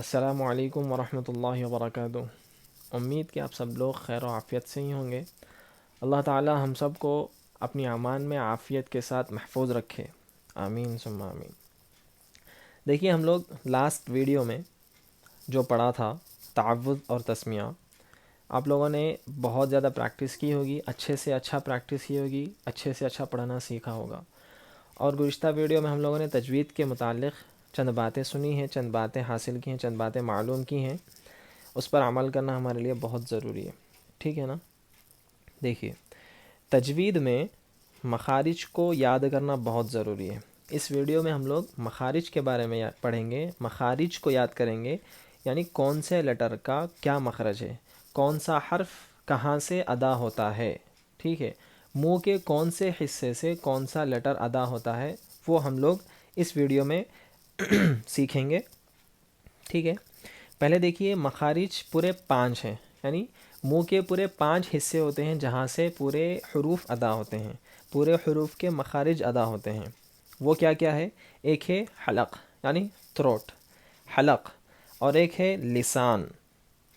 السلام علیکم ورحمۃ اللہ وبرکاتہ۔ امید کہ آپ سب لوگ خیر و عافیت سے ہی ہوں گے۔ اللہ تعالی ہم سب کو اپنی امان میں عافیت کے ساتھ محفوظ رکھے، آمین ثم آمین۔ دیکھیے، ہم لوگ لاسٹ ویڈیو میں جو پڑھا تھا تعوذ اور تسمیہ، آپ لوگوں نے بہت زیادہ پریکٹس کی ہوگی، اچھے سے اچھا پریکٹس کی ہوگی، اچھے سے اچھا پڑھنا سیکھا ہوگا۔ اور گزشتہ ویڈیو میں ہم لوگوں نے تجوید کے متعلق چند باتیں سنی ہیں، چند باتیں حاصل کی ہیں، چند باتیں معلوم کی ہیں۔ اس پر عمل کرنا ہمارے لیے بہت ضروری ہے، ٹھیک ہے نا؟ دیکھیے، تجوید میں مخارج کو یاد کرنا بہت ضروری ہے۔ اس ویڈیو میں ہم لوگ مخارج کے بارے میں پڑھیں گے، مخارج کو یاد کریں گے، یعنی کون سے لیٹر کا کیا مخرج ہے، کون سا حرف کہاں سے ادا ہوتا ہے، ٹھیک ہے؟ منہ کے کون سے حصے سے کون سا لیٹر ادا ہوتا ہے، وہ ہم لوگ اس ویڈیو میں سیکھیں گے، ٹھیک ہے؟ پہلے دیکھیے، مخارج پورے 5 ہیں، یعنی منہ کے پورے 5 حصے ہوتے ہیں جہاں سے پورے حروف ادا ہوتے ہیں، پورے حروف کے مخارج ادا ہوتے ہیں۔ وہ کیا کیا ہے؟ ایک ہے حلق یعنی تھروٹ، حلق، اور ایک ہے لسان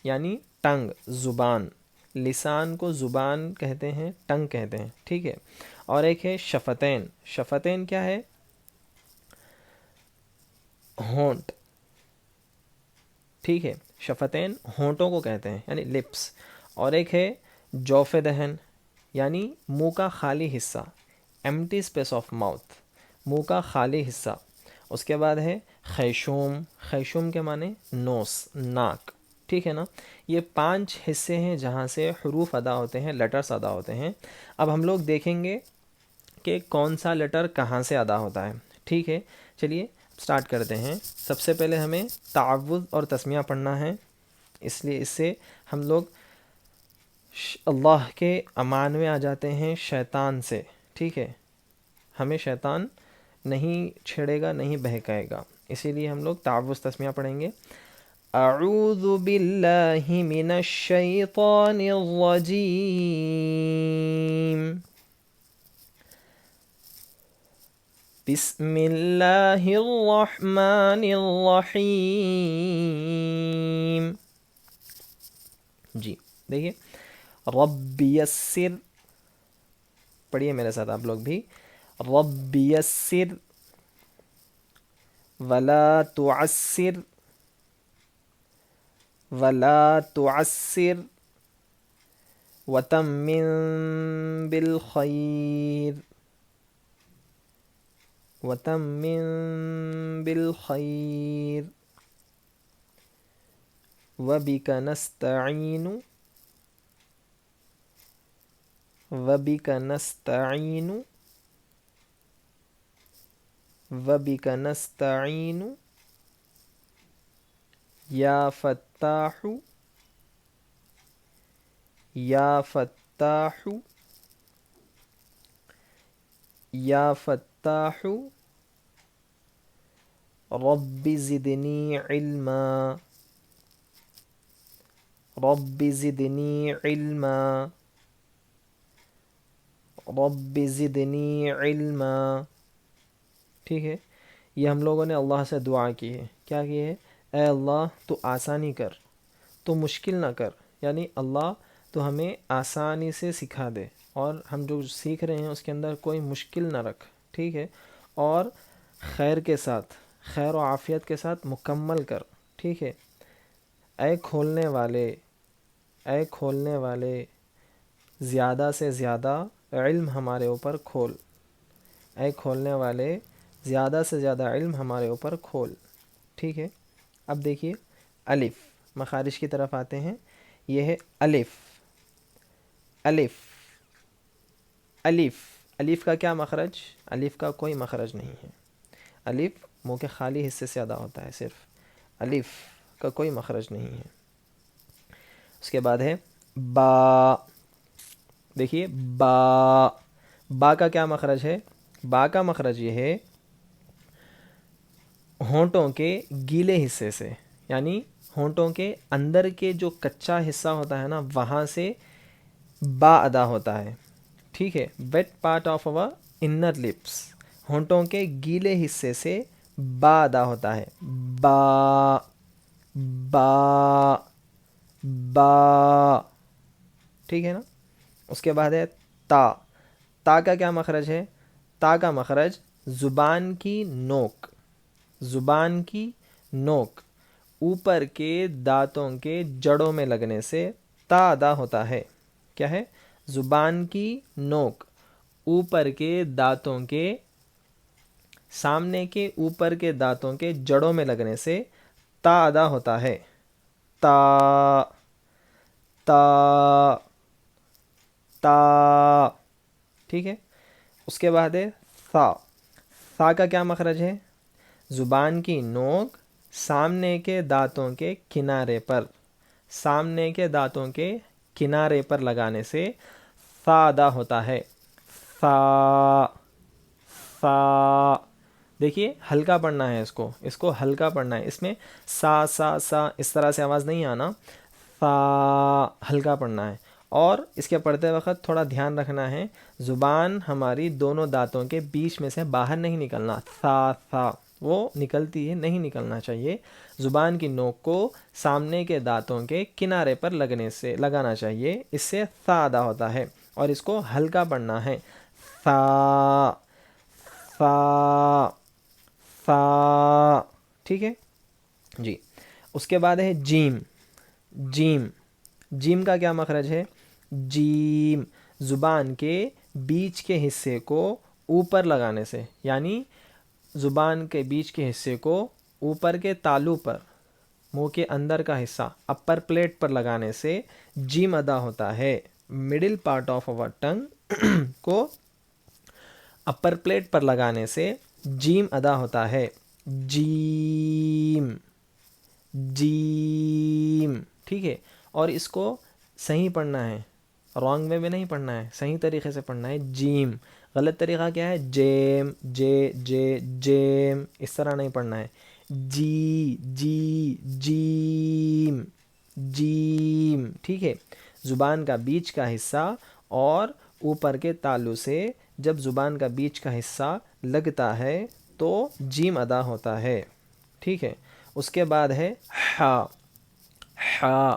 یعنی ٹنگ، زبان۔ لسان کو زبان کہتے ہیں، ٹنگ کہتے ہیں، ٹھیک ہے؟ اور ایک ہے شفتین۔ شفتین کیا ہے؟ ہونٹ، ٹھیک ہے؟ شفتین ہونٹوں کو کہتے ہیں، یعنی لپس۔ اور ایک ہے جوف دہن، یعنی منہ کا خالی حصہ، ایمٹی اسپیس آف ماؤتھ، منہ کا خالی حصہ۔ اس کے بعد ہے خیشوم۔ خیشوم کے معنی نوس، ناک، ٹھیک ہے نا؟ یہ 5 حصے ہیں جہاں سے حروف ادا ہوتے ہیں، لیٹرز ادا ہوتے ہیں۔ اب ہم لوگ دیکھیں گے کہ کون سا لیٹر کہاں سے ادا ہوتا ہے، ٹھیک ہے؟ چلیے سٹارٹ کرتے ہیں۔ سب سے پہلے ہمیں تعوذ اور تسمیہ پڑھنا ہے، اس لیے اس سے ہم لوگ اللہ کے امان میں آ جاتے ہیں شیطان سے، ٹھیک ہے؟ ہمیں شیطان نہیں چھیڑے گا، نہیں بہکائے گا، اسی لیے ہم لوگ تعوذ تسمیہ پڑھیں گے۔ اعوذ باللہ من الشیطان الرجیم، بسم اللہ الرحمن الرحیم۔ جی دیکھیے، رب یسر، پڑھیے میرے ساتھ آپ لوگ بھی، رب یسر ولا تعسر، ولا تعسر وتمم بالخیر، وتمم بالخیر، وبک نستعین، وبک نستعین، وبک نستعین، یا فتاح، یا فتاح، یا فتاح، رب زدنی علما، رب زدنی علما، رب زدنی علما، ٹھیک ہے؟ یہ ہم لوگوں نے اللہ سے دعا کی ہے، کیا کی ہے؟ اے اللہ تو آسانی کر، تو مشکل نہ کر، یعنی اللہ تو ہمیں آسانی سے سکھا دے، اور ہم جو سیکھ رہے ہیں اس کے اندر کوئی مشکل نہ رکھ، ٹھیک ہے؟ اور خیر کے ساتھ، خیر و عافیت کے ساتھ مکمل کر، ٹھیک ہے؟ اے کھولنے والے، اے کھولنے والے، زیادہ سے زیادہ علم ہمارے اوپر کھول، اے کھولنے والے زیادہ سے زیادہ علم ہمارے اوپر کھول، ٹھیک ہے؟ اب دیکھیے، الف، مخارج کی طرف آتے ہیں۔ یہ ہے الف، الف، الف، الف کا کیا مخرج؟ الف کا کوئی مخرج نہیں ہے، الف منہ کے خالی حصے سے ادا ہوتا ہے صرف، الف کا کوئی مخرج نہیں ہے۔ اس کے بعد ہے با، دیکھیے با، با کا کیا مخرج ہے؟ با کا مخرج یہ ہے ہونٹوں کے گیلے حصے سے، یعنی ہونٹوں کے اندر کے جو کچا حصہ ہوتا ہے نا، وہاں سے با ادا ہوتا ہے، ٹھیک ہے؟ Wet part of our inner lips, ہونٹوں کے گیلے حصے سے با ادا ہوتا ہے، با، با با، ٹھیک ہے نا. اس کے بعد ہے تا. تا کا کیا مخرج ہے؟ تا کا مخرج زبان کی نوک، زبان کی نوک اوپر کے دانتوں کے جڑوں میں لگنے سے تا ادا ہوتا ہے. کیا ہے؟ زبان کی نوک اوپر کے دانتوں کے، سامنے کے اوپر کے دانتوں کے جڑوں میں لگنے سے تا ادا ہوتا ہے. تا تا تا، ٹھیک ہے. اس کے بعد ہے ثا. ثا کا کیا مخرج ہے؟ زبان کی نوک سامنے کے دانتوں کے کنارے پر، سامنے کے دانتوں کے کنارے پر لگانے سے ثا ادا ہوتا ہے. ثا ثا، دیکھیے ہلکا پڑھنا ہے، اس کو ہلکا پڑھنا ہے. اس میں سا سا سا اس طرح سے آواز نہیں آنا، ثا ہلکا پڑھنا ہے. اور اس کے پڑھتے وقت تھوڑا دھیان رکھنا ہے، زبان ہماری دونوں دانتوں کے بیچ میں سے باہر نہیں نکلنا. ثا ثا وہ نکلتی ہے، نہیں نکلنا چاہیے. زبان کی نوک کو سامنے کے دانتوں کے کنارے پر لگانا چاہیے، اس سے ثا ادا ہوتا ہے. اور اس کو ہلکا پڑھنا ہے. ثا ثا ثا، ٹھیک ہے جی. اس کے بعد ہے جیم. جیم. جیم کا کیا مخرج ہے؟ جیم زبان کے بیچ کے حصے کو اوپر لگانے سے، یعنی زبان کے بیچ کے حصے کو اوپر کے تالو پر، منہ کے اندر کا حصہ اپر پلیٹ پر لگانے سے جیم ادا ہوتا ہے. مڈل پارٹ آف آور ٹنگ کو اپر پلیٹ پر لگانے سے جیم ادا ہوتا ہے. جیم جیم، ٹھیک ہے. اور اس کو صحیح پڑھنا ہے، رانگ وے میں نہیں پڑھنا ہے، صحیح طریقے سے پڑھنا ہے. جیم. غلط طریقہ کیا ہے؟ جیم جے جے جیم، اس طرح نہیں پڑھنا ہے. جی جی جیم جیم، ٹھیک ہے. زبان کا بیچ کا حصہ اور اوپر کے تالو سے جب زبان کا بیچ کا حصہ لگتا ہے تو جیم ادا ہوتا ہے، ٹھیک ہے. اس کے بعد ہے حا. حا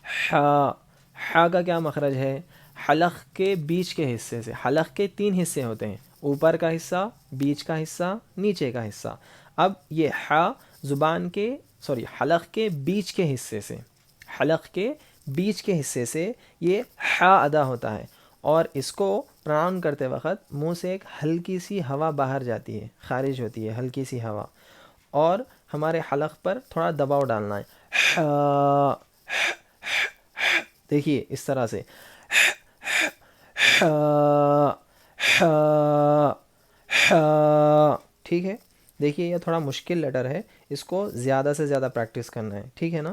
حا. حا کا کیا مخرج ہے؟ حلق کے بیچ کے حصے سے. حلق کے 3 حصے ہوتے ہیں، اوپر کا حصہ، بیچ کا حصہ، نیچے کا حصہ. اب یہ حا زبان کے حلق کے بیچ کے حصے سے، حلق کے بیچ کے حصے سے یہ حا ادا ہوتا ہے. اور اس کو پرناؤن کرتے وقت منہ سے ایک ہلکی سی ہوا باہر جاتی ہے، خارج ہوتی ہے ہلکی سی ہوا، اور ہمارے حلق پر تھوڑا دباؤ ڈالنا ہے. حا. دیکھیے اس طرح سے حا حا حا، ٹھیک ہے. دیکھیے یہ تھوڑا مشکل لیٹر ہے، اس کو زیادہ سے زیادہ پریکٹس کرنا ہے، ٹھیک ہے نا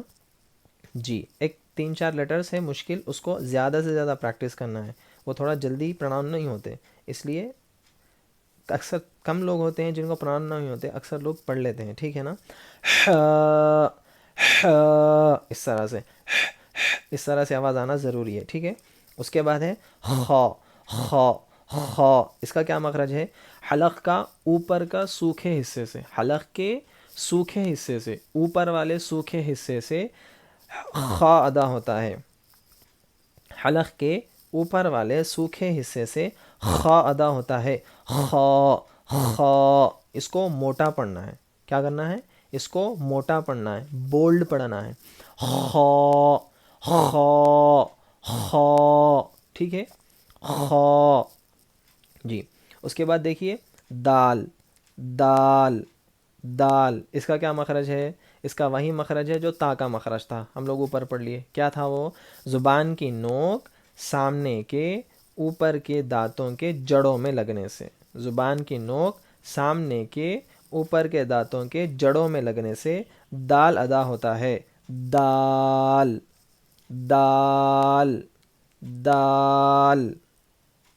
جی. ایک 3-4 لیٹرز ہے مشکل، اس کو زیادہ سے زیادہ پریکٹس کرنا ہے. وہ تھوڑا جلدی پرناؤن نہیں ہوتے، اس لیے اکثر کم لوگ ہوتے ہیں جن کو پرناؤن نہیں ہوتے، اکثر لوگ پڑھ لیتے ہیں، ٹھیک ہے نا. حا حا، اس طرح سے آواز آنا ضروری ہے، ٹھیک ہے. اس کے بعد ہے خا. خا خا، اس کا کیا مخرج ہے؟ حلق کا اوپر کا سوکھے حصے سے، حلق کے سوکھے حصے سے، اوپر والے سوکھے حصے سے خا ادا ہوتا ہے. حلق کے اوپر والے سوکھے حصے سے خا ادا ہوتا ہے. خا خا، اس کو موٹا پڑھنا ہے. کیا کرنا ہے؟ اس کو موٹا پڑھنا ہے، بولڈ پڑھنا ہے. خا خا خا، ٹھیک ہے. خا جی. اس کے بعد دیکھیے دال. دال دال، اس کا کیا مخرج ہے؟ اس کا وہی مخرج ہے جو تا کا مخرج تھا، ہم لوگ اوپر پڑھ لیے. کیا تھا وہ؟ زبان کی نوک سامنے کے اوپر کے دانتوں کے جڑوں میں لگنے سے. زبان کی نوک سامنے کے اوپر کے دانتوں کے جڑوں میں لگنے سے دال ادا ہوتا ہے. دال دال دال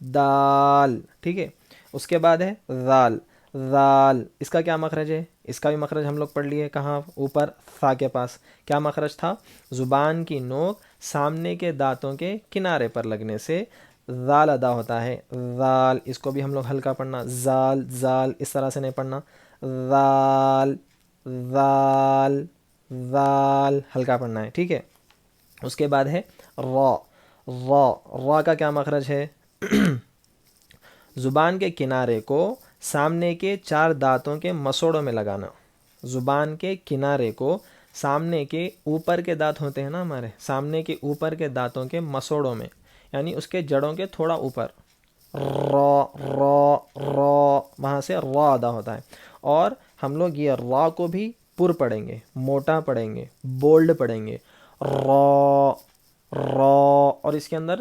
دال، ٹھیک ہے. اس کے بعد ہے ذال. ذال، اس کا کیا مخرج ہے؟ اس کا بھی مخرج ہم لوگ پڑھ لیے، کہاں؟ اوپر ثا کے پاس. کیا مخرج تھا؟ زبان کی نوک سامنے کے دانتوں کے کنارے پر لگنے سے ذال ادا ہوتا ہے. ذال، اس کو بھی ہم لوگ ہلکا پڑھنا، زال زال اس طرح سے نہیں پڑھنا. ذال ذال ذال ہلکا پڑھنا ہے، ٹھیک ہے. اس کے بعد ہے را. را کا کیا مخرج ہے؟ زبان کے کنارے کو سامنے کے 4 دانتوں کے مسوڑوں میں لگانا. زبان کے کنارے کو سامنے کے اوپر کے دانت ہوتے ہیں نا ہمارے، سامنے کے اوپر کے دانتوں کے مسوڑوں میں، یعنی اس کے جڑوں کے تھوڑا اوپر. را را را، وہاں سے را ادا ہوتا ہے. اور ہم لوگ یہ را کو بھی پر پڑھیں گے، موٹا پڑھیں گے، بولڈ پڑھیں گے. را را، اور اس کے اندر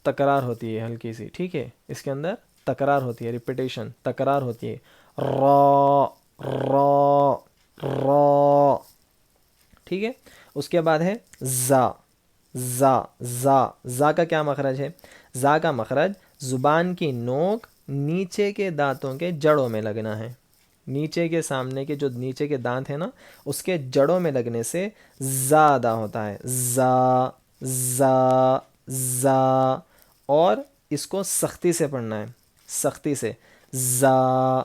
تکرار ہوتی ہے ہلکی سی، ٹھیک ہے، اس کے اندر تکرار ہوتی ہے، ریپیٹیشن، تکرار ہوتی ہے. را را را، ٹھیک ہے. اس کے بعد ہے زا. زا کا کیا مخرج ہے؟ زا کا مخرج زبان کی نوک نیچے کے دانتوں کے جڑوں میں لگنا ہے. نیچے کے سامنے کے جو نیچے کے دانت ہیں نا، اس کے جڑوں میں لگنے سے زا ادا ہوتا ہے. زا زا زا. اور اس کو سختی سے پڑھنا ہے، سختی سے. زا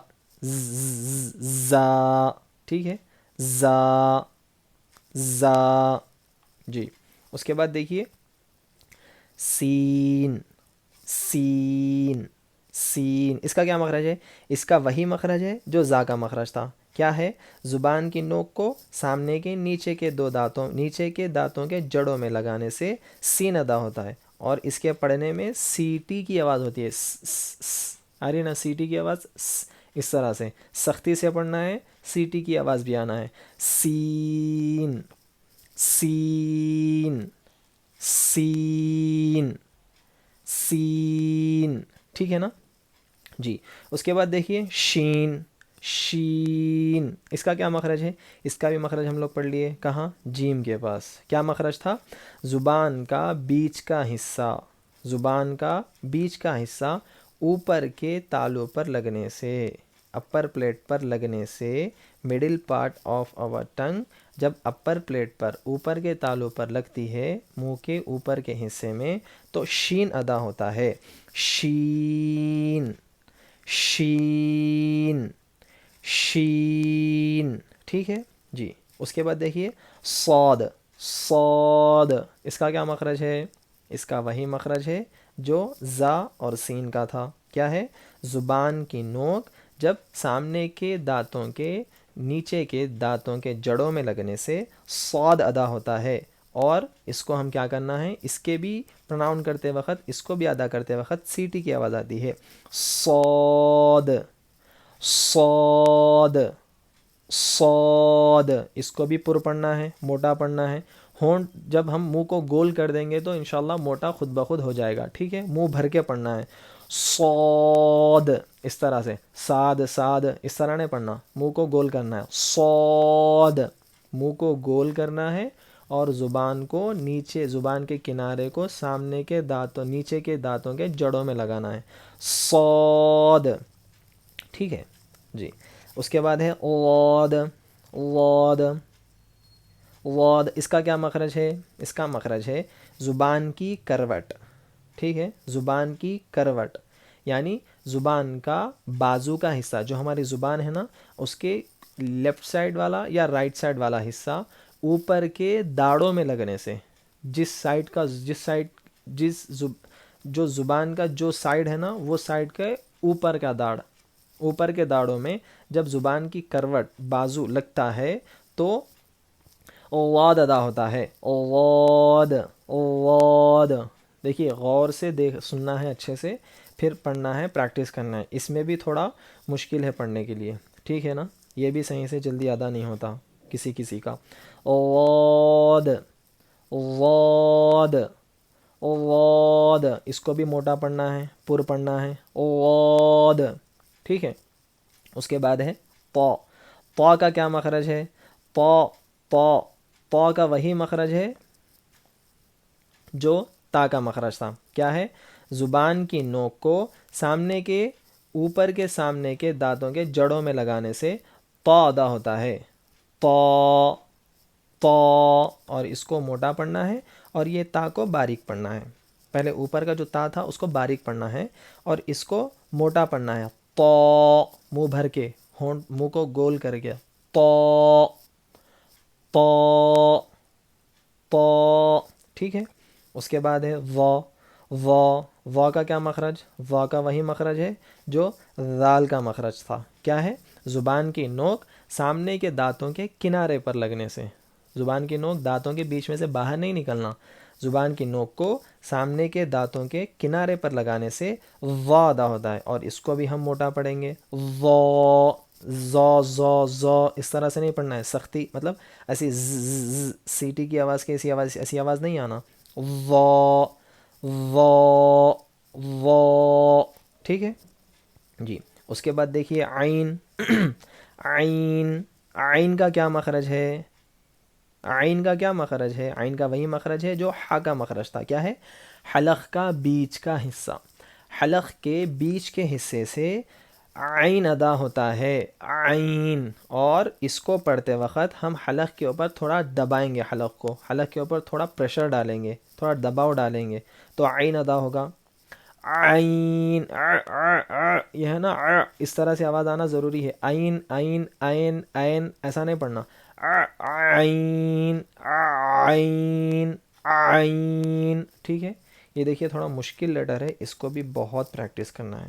زا، ٹھیک ہے. زا زا، جی. اس کے بعد دیکھیے سین. سین سین، اس کا کیا مخرج ہے؟ اس کا وہی مخرج ہے جو زا کا مخرج تھا. کیا ہے؟ زبان کی نوک کو سامنے کے نیچے کے 2 دانتوں، نیچے کے دانتوں کے جڑوں میں لگانے سے سین ادا ہوتا ہے. اور اس کے پڑھنے میں سی ٹی کی آواز ہوتی ہے. آ رہی ہے نا سی ٹی کی آواز؟ اس طرح سے سختی سے پڑھنا ہے، سی ٹی کی آواز بھی آنا ہے. سین سین سین سین، ٹھیک ہے نا جی. اس کے بعد دیکھیے شین. شین، اس کا کیا مخرج ہے؟ اس کا بھی مخرج ہم لوگ پڑھ لیے. کہاں؟ جیم کے پاس. کیا مخرج تھا؟ زبان کا بیچ کا حصہ، زبان کا بیچ کا حصہ اوپر کے تالوں پر لگنے سے، اپر پلیٹ پر لگنے سے. مڈل پارٹ آف آور ٹنگ جب اپر پلیٹ پر، اوپر کے تالوں پر لگتی ہے، منہ کے اوپر کے حصے میں، تو شین ادا ہوتا ہے. شین شین شین، ٹھیک ہے جی. اس کے بعد دیکھیے صاد. صاد، اس کا کیا مخرج ہے؟ اس کا وہی مخرج ہے جو زا اور سین کا تھا. کیا ہے؟ زبان کی نوک جب سامنے کے دانتوں کے نیچے کے دانتوں کے جڑوں میں لگنے سے صاد ادا ہوتا ہے. اور اس کو ہم کیا کرنا ہے؟ اس کے بھی پروناؤن کرتے وقت، اس کو بھی ادا کرتے وقت سی ٹی کی آواز آتی ہے. صاد صاد صاد، اس کو بھی پر پڑھنا ہے، موٹا پڑھنا ہے. ہونٹ جب ہم منہ کو گول کر دیں گے تو انشاءاللہ موٹا خود بخود ہو جائے گا، ٹھیک ہے. منہ بھر کے پڑھنا ہے. صاد، اس طرح سے. ساد ساد، اس طرح نہیں پڑھنا، منہ کو گول کرنا ہے. صاد، منہ کو گول کرنا ہے اور زبان کو نیچے، زبان کے کنارے کو سامنے کے دانتوں، نیچے کے دانتوں کے جڑوں میں لگانا ہے. صاد، ٹھیک ہے جی. اس کے بعد ہے واد. واد واد، اس کا کیا مخرج ہے؟ اس کا مخرج ہے زبان کی کروٹ، ٹھیک ہے. زبان کی کروٹ یعنی زبان کا بازو کا حصہ، جو ہماری زبان ہے نا، اس کے لیفٹ سائڈ والا یا رائٹ سائڈ والا حصہ اوپر کے داڑوں میں لگنے سے. جس سائڈ کا، جو زبان کا جو سائڈ ہے نا، وہ سائڈ کے اوپر کا داڑ، اوپر کے داڑوں میں جب زبان کی کروٹ، بازو لگتا ہے تو واد ادا ہوتا ہے. واد واد. دیکھیے غور سے سننا ہے اچھے سے، پھر پڑھنا ہے، پریکٹس کرنا ہے. اس میں بھی تھوڑا مشکل ہے پڑھنے کے لیے، ٹھیک ہے نا. یہ بھی صحیح سے جلدی ادا نہیں ہوتا کسی کسی کا. واد واد واد، اس کو بھی موٹا پڑھنا ہے، پر پڑھنا ہے. واد، ٹھیک ہے. اس کے بعد ہے طا. طا کا کیا مخرج ہے؟ طا طا طا کا وہی مخرج ہے جو تا کا مخرج تھا. کیا ہے؟ زبان کی نوک کو سامنے کے، اوپر کے سامنے کے دانتوں کے جڑوں میں لگانے سے طا ادا ہوتا ہے. طا طا، اور اس کو موٹا پڑھنا ہے اور یہ تا کو باریک پڑھنا ہے. پہلے اوپر کا جو تا تھا اس کو باریک پڑھنا ہے اور اس کو موٹا پڑھنا ہے. طا، منہ بھر کے، ہونٹ، منہ کو گول کر کے. طا طا، طا، ٹھیک ہے. اس کے بعد ہے وا، وا، وا کا کیا مخرج؟ وا کا وہی مخرج ہے جو ذال کا مخرج تھا. کیا ہے؟ زبان کی نوک سامنے کے دانتوں کے کنارے پر لگنے سے. زبان کی نوک دانتوں کے بیچ میں سے باہر نہیں نکلنا، زبان کی نوک کو سامنے کے دانتوں کے کنارے پر لگانے سے وا ادا ہوتا ہے. اور اس کو بھی ہم موٹا پڑھیں گے، وا، زو، زو، زو، اس طرح سے نہیں پڑھنا ہے. سختی مطلب ایسی سیٹی کی آواز کی ایسی آواز نہیں آنا. وا، وا، وا، ٹھیک ہے جی. اس کے بعد دیکھیے عین. عین، عین کا کیا مخرج ہے؟ عین کا کیا مخرج ہے؟ عین کا وہی مخرج ہے جو ہا کا مخرج تھا. کیا ہے؟ حلق کا بیچ کا حصہ. حلق کے بیچ کے حصے سے عین ادا ہوتا ہے، عین. اور اس کو پڑھتے وقت ہم حلق کے اوپر تھوڑا دبائیں گے، حلق کو، حلق کے اوپر تھوڑا پریشر ڈالیں گے، تھوڑا دباؤ ڈالیں گے تو عین ادا ہوگا. عین، یہ ہے نا، اس طرح سے آواز آنا ضروری ہے. عین، عین، عین، عین، ایسا نہیں پڑھنا. عین، عین، عین، ٹھیک ہے. یہ دیکھیے تھوڑا مشکل لیٹر ہے، اس کو بھی بہت پریکٹس کرنا ہے،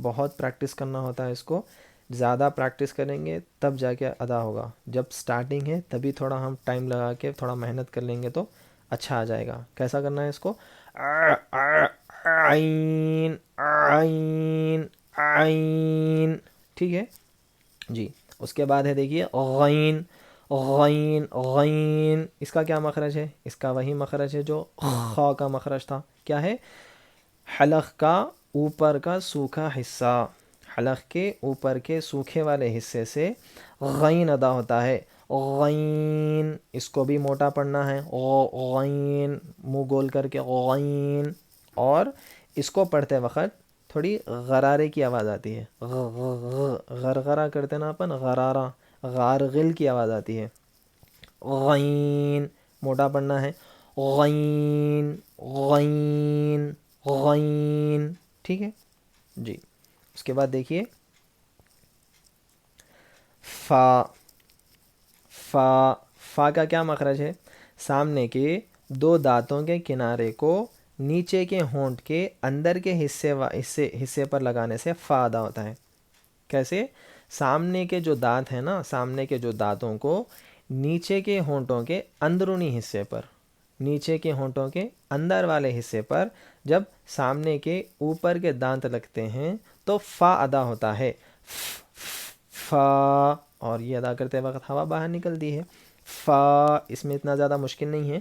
بہت پریکٹس کرنا ہوتا ہے. اس کو زیادہ پریکٹس کریں گے تب جا کے ادا ہوگا. جب سٹارٹنگ ہے تبھی تھوڑا ہم ٹائم لگا کے تھوڑا محنت کر لیں گے تو اچھا آ جائے گا. کیسا کرنا ہے اس کو؟ عین، عین، عین، ٹھیک ہے جی. اس کے بعد ہے دیکھیے غین. غین، غین، اس کا کیا مخرج ہے؟ اس کا وہی مخرج ہے جو خا کا مخرج تھا. کیا ہے؟ حلق کا اوپر کا سوکھا حصہ، حلق کے اوپر کے سوکھے والے حصے سے غین ادا ہوتا ہے. غین، اس کو بھی موٹا پڑھنا ہے. غین، منہ گول کر کے غین. اور اس کو پڑھتے وقت تھوڑی غرارے کی آواز آتی ہے، غرغرہ کرتے نا اپن، غرارہ، غارغل کی آواز آتی ہے. غین، موٹا پڑھنا ہے. غین، غین، غین، ٹھیک ہے جی. اس کے بعد دیکھیے فا. فا، فا کا کیا مخرج ہے؟ سامنے کے دو دانتوں کے کنارے کو نیچے کے ہونٹ کے اندر کے حصے پر لگانے سے فا ادا ہوتا ہے. کیسے؟ سامنے کے جو دانت ہیں نا، سامنے کے جو دانتوں کو نیچے کے ہونٹوں کے اندرونی حصے پر، نیچے کے ہونٹوں کے اندر والے حصے پر جب سامنے کے اوپر کے دانت لگتے ہیں تو فا ادا ہوتا ہے. فا، اور یہ ادا کرتے وقت ہوا باہر نکلتی ہے. فا، اس میں اتنا زیادہ مشکل نہیں ہے.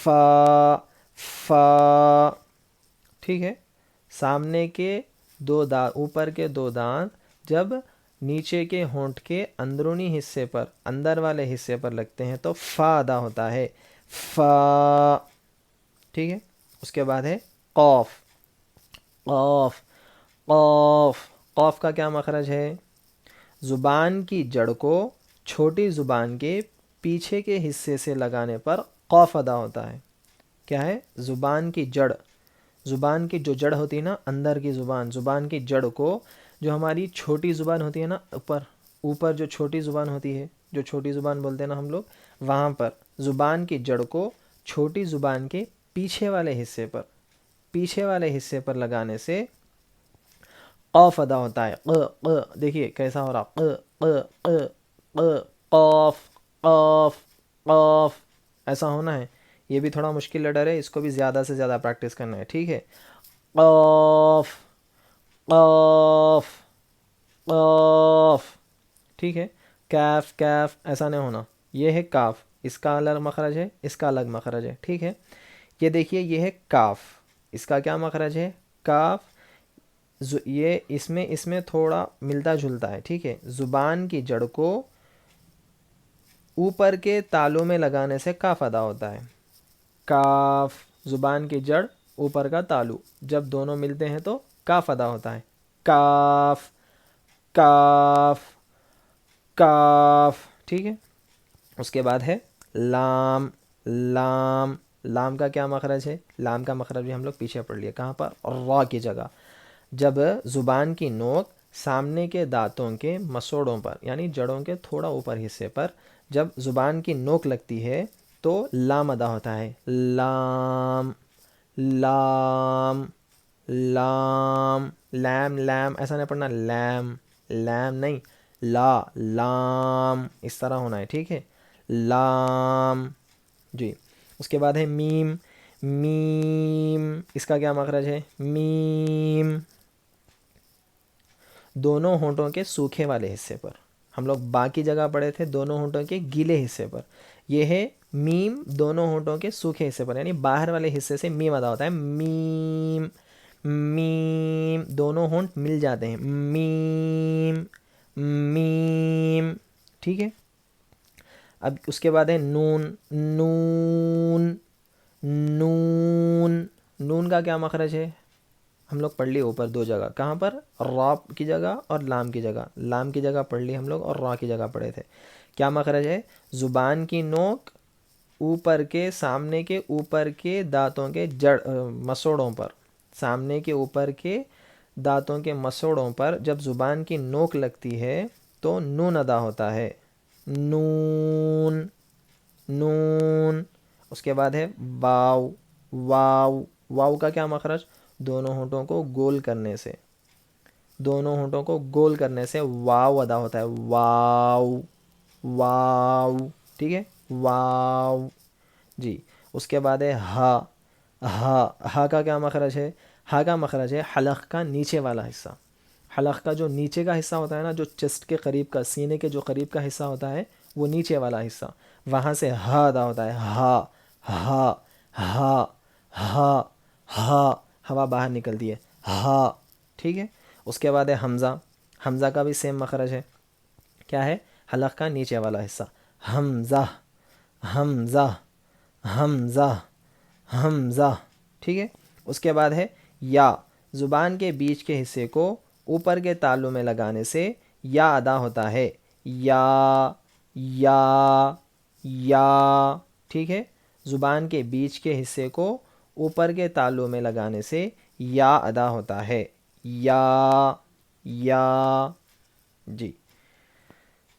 فا، فا، ٹھیک ہے. سامنے کے اوپر کے دو دانت جب نیچے کے ہونٹ کے اندرونی حصے پر، اندر والے حصے پر لگتے ہیں تو فا ادا ہوتا ہے. فا، ٹھیک ہے. اس کے بعد ہے قاف. قاف، قاف، قاف کا کیا مخرج ہے؟ زبان کی جڑ کو چھوٹی زبان کے پیچھے کے حصے سے لگانے پر قاف ادا ہوتا ہے. کیا ہے؟ زبان کی جڑ، زبان کی جو جڑ ہوتی ہے نا، اندر کی زبان کی جڑ کو، جو ہماری چھوٹی زبان ہوتی ہے نا، اوپر جو چھوٹی زبان ہوتی ہے، جو چھوٹی زبان بولتے ہیں نا ہم لوگ، وہاں پر زبان کی جڑ کو چھوٹی زبان کے پیچھے والے حصے پر لگانے سے قاف ادا ہوتا ہے. دیکھیے کیسا ہو رہا، قاف، قاف، قاف، ایسا ہونا ہے. یہ بھی تھوڑا مشکل لیٹر ہے، اس کو بھی زیادہ سے زیادہ پریکٹس کرنا ہے. ٹھیک ہے. قاف، قاف، قاف، ٹھیک ہے. کیف، کیف، ایسا نہیں ہونا. یہ ہے کاف، اس کا الگ مخرج ہے، اس کا الگ مخرج ہے. ٹھیک ہے. یہ دیکھیے یہ ہے کاف، اس کا کیا مخرج ہے؟ کاف. یہ اس میں تھوڑا ملتا جلتا ہے. ٹھیک ہے. زبان کی جڑ کو اوپر کے تالوں میں لگانے سے کاف ادا ہوتا ہے. کاف، زبان کی جڑ، اوپر کا تالو، جب دونوں ملتے ہیں تو کاف ادا ہوتا ہے. کاف، کاف، کاف، ٹھیک ہے. اس کے بعد ہے لام. لام، لام کا کیا مخرج ہے؟ لام کا مخرج بھی ہم لوگ پیچھے پڑھ لیے. کہاں پر؟ را کی جگہ. جب زبان کی نوک سامنے کے دانتوں کے مسوڑوں پر، یعنی جڑوں کے تھوڑا اوپر حصے پر جب زبان کی نوک لگتی ہے تو لام ادا ہوتا ہے، لام لام لام، لام لام ایسا نہیں پڑھنا، لام لام نہیں، لا لام اس طرح ہونا ہے، ٹھیک ہے، لام جی۔ اس کے بعد ہے میم، میم اس کا کیا مخرج ہے؟ میم، دونوں ہونٹوں کے سوکھے والے حصے پر، ہم لوگ با کی جگہ پڑھے تھے دونوں ہونٹوں کے گیلے حصے پر، یہ ہے میم دونوں ہونٹوں کے سوکھے حصے پر، یعنی باہر والے حصے سے میم ادا ہوتا ہے، میم میم، دونوں ہونٹ مل جاتے ہیں، میم میم، ٹھیک ہے۔ اب اس کے بعد ہے نون، نون نون، نون کا کیا مخرج ہے؟ ہم لوگ پڑھ لیے اوپر دو جگہ، کہاں پر؟ را کی جگہ اور لام کی جگہ، لام کی جگہ پڑھ لی ہم لوگ اور را کی جگہ پڑھے تھے۔ کیا مخرج ہے؟ زبان کی نوک اوپر کے، سامنے کے اوپر کے دانتوں کے مسوڑوں پر، سامنے کے اوپر کے دانتوں کے مسوڑوں پر جب زبان کی نوک لگتی ہے تو نون ادا ہوتا ہے، نون نون۔ اس کے بعد ہے واو، واو، واو کا کیا مخرج؟ دونوں ہونٹوں کو گول کرنے سے، دونوں ہونٹوں کو گول کرنے سے واو ادا ہوتا ہے، واو واو، ٹھیک ہے، واو جی۔ اس کے بعد ہے ہا، ہا، ہا کا کیا مخرج ہے؟ ہا کا مخرج ہے حلق کا نیچے والا حصہ، حلق کا جو نیچے کا حصہ ہوتا ہے نا، جو چیسٹ کے قریب کا، سینے کے جو قریب کا حصہ ہوتا ہے، وہ نیچے والا حصہ، وہاں سے ہا ادا ہوتا ہے، ہا ہا ہا ہا ہا، ہوا باہر نکلتی ہے، ہا، ٹھیک ہے۔ اس کے بعد ہے حمزہ، حمزہ کا بھی سیم مخرج ہے، کیا ہے؟ حلق کا نیچے والا حصہ، حمزہ حمزہ حمزہ حمزہ، ٹھیک ہے۔ اس کے بعد ہے یا، زبان کے بیچ کے حصے کو اوپر کے تالوں میں لگانے سے یا ادا ہوتا ہے، یا یا یا، ٹھیک ہے، زبان کے بیچ کے حصے کو اوپر کے تالوں میں لگانے سے یا ادا ہوتا ہے، یا جی۔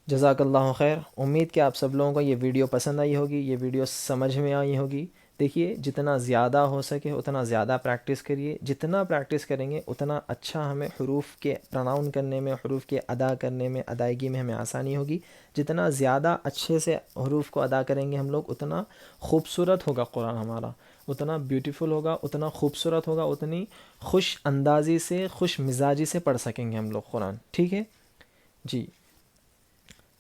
جزاک اللہ خیر، امید کہ آپ سب لوگوں کو یہ ویڈیو پسند آئی ہوگی، یہ ویڈیو سمجھ میں آئی ہوگی۔ دیکھیے جتنا زیادہ ہو سکے اتنا زیادہ پریکٹس کریے، جتنا پریکٹس کریں گے اتنا اچھا ہمیں حروف کے پروناؤن کرنے میں، حروف کے ادا کرنے میں، ادائیگی میں ہمیں آسانی ہوگی۔ جتنا زیادہ اچھے سے حروف کو ادا کریں گے ہم لوگ اتنا خوبصورت ہوگا قرآن ہمارا، اتنا بیوٹیفل ہوگا، اتنا خوبصورت ہوگا، اتنی خوش اندازی سے، خوش مزاجی سے پڑھ سکیں گے ہم لوگ قرآن، ٹھیک ہے جی۔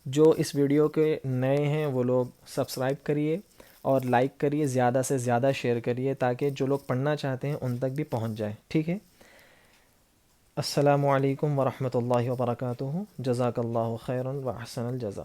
جو اس ویڈیو کے نئے ہیں وہ لوگ سبسکرائب کریے اور لائک کریے، زیادہ سے زیادہ شیئر کریے تاکہ جو لوگ پڑھنا چاہتے ہیں ان تک بھی پہنچ جائے، ٹھیک ہے۔ السلام علیکم ورحمۃ اللہ وبرکاتہ، جزاک اللہ خیرا و احسن الجزا۔